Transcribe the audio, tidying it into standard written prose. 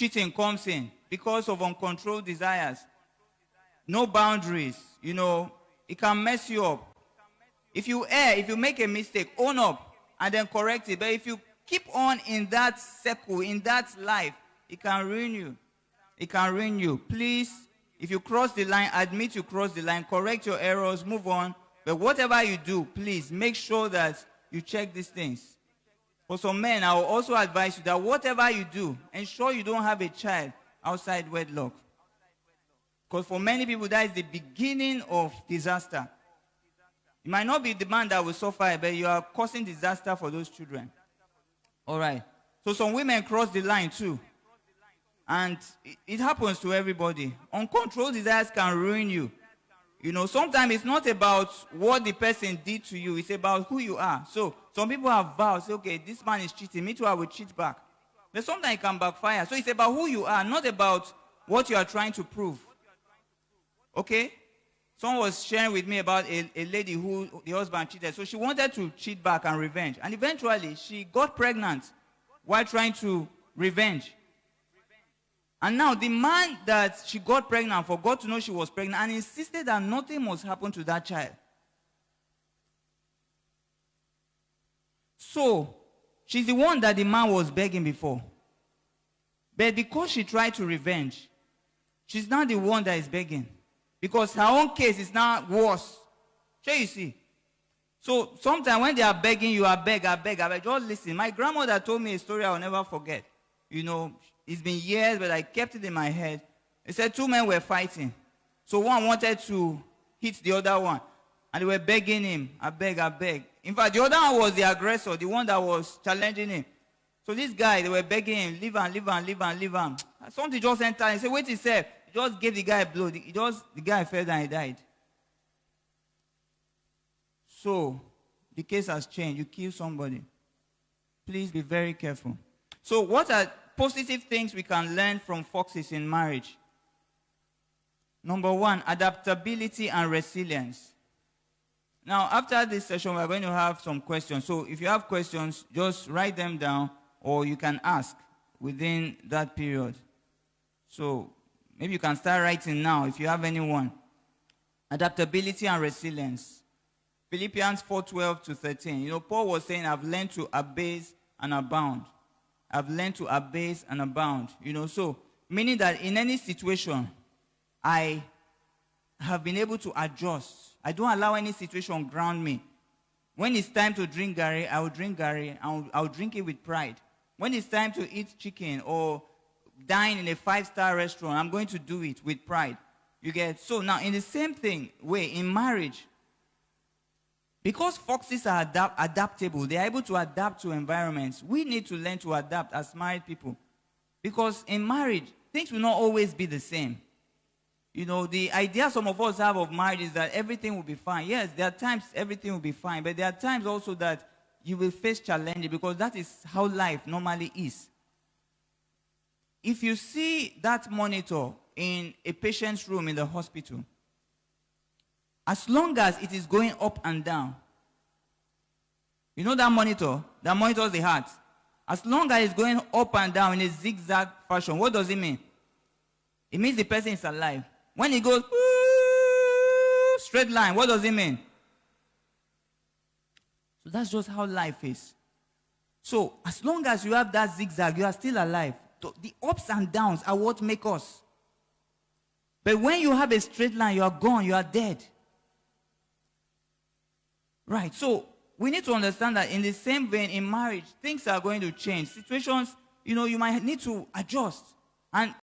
cheating comes in because of uncontrolled desires. No boundaries, it can mess you up. If you err, if you make a mistake, own up and then correct it. But if you keep on in that circle, in that life, it can ruin you. It can ruin you. Please, if you cross the line, admit you cross the line, correct your errors, move on. But whatever you do, please make sure that you check these things. For some men, I will also advise you that whatever you do, ensure you don't have a child outside wedlock. Because for many people, that is the beginning of disaster. It might not be the man that will suffer, but you are causing disaster for those children. All right. So some women cross the line too. And it happens to everybody. Uncontrolled desires can ruin you. Sometimes it's not about what the person did to you. It's about who you are. So some people have vowed, say, okay, this man is cheating. Me too, I will cheat back. But sometimes it can backfire. So it's about who you are, not about what you are trying to prove. Okay? Someone was sharing with me about a lady who the husband cheated. So she wanted to cheat back and revenge. And eventually, she got pregnant while trying to revenge. And now the man that she got pregnant for got to know she was pregnant and insisted that nothing must happen to that child. So, she's the one that the man was begging before. But because she tried to revenge, she's now the one that is begging. Because her own case is now worse. Sure you see. So sometimes when they are begging you, I beg. Just listen. My grandmother told me a story I will never forget. It's been years, but I kept it in my head. It said two men were fighting. So one wanted to hit the other one. And they were begging him, I beg. In fact, the other one was the aggressor, the one that was challenging him. So this guy, they were begging him, leave him. Something just entered. He said, wait, he said. He just gave the guy a blow. The guy fell down and he died. So, the case has changed. You kill somebody. Please be very careful. So, what are positive things we can learn from foxes in marriage? Number one, adaptability and resilience. Now, after this session, we're going to have some questions. So, if you have questions, just write them down or you can ask within that period. So, maybe you can start writing now if you have anyone. Adaptability and resilience. Philippians 4:12-13. Paul was saying, I've learned to abase and abound. I've learned to abase and abound. So meaning that in any situation, I have been able to adjust. I don't allow any situation ground me. When it's time to drink garri, I will drink garri, and I'll drink it with pride. When it's time to eat chicken or dine in a 5-star restaurant, I'm going to do it with pride. You get? So now, in the same way, in marriage, because foxes are adaptable, they are able to adapt to environments, we need to learn to adapt as married people. Because in marriage, things will not always be the same. The idea some of us have of marriage is that everything will be fine. Yes, there are times everything will be fine, but there are times also that you will face challenges because that is how life normally is. If you see that monitor in a patient's room in the hospital, as long as it is going up and down, that monitor? That monitors the heart. As long as it's going up and down in a zigzag fashion, what does it mean? It means the person is alive. When it goes straight line, what does it mean? So that's just how life is. So as long as you have that zigzag, you are still alive. The ups and downs are what make us. But when you have a straight line, you are gone, you are dead. Right, so we need to understand that in the same vein, in marriage, things are going to change. Situations, you might need to adjust. And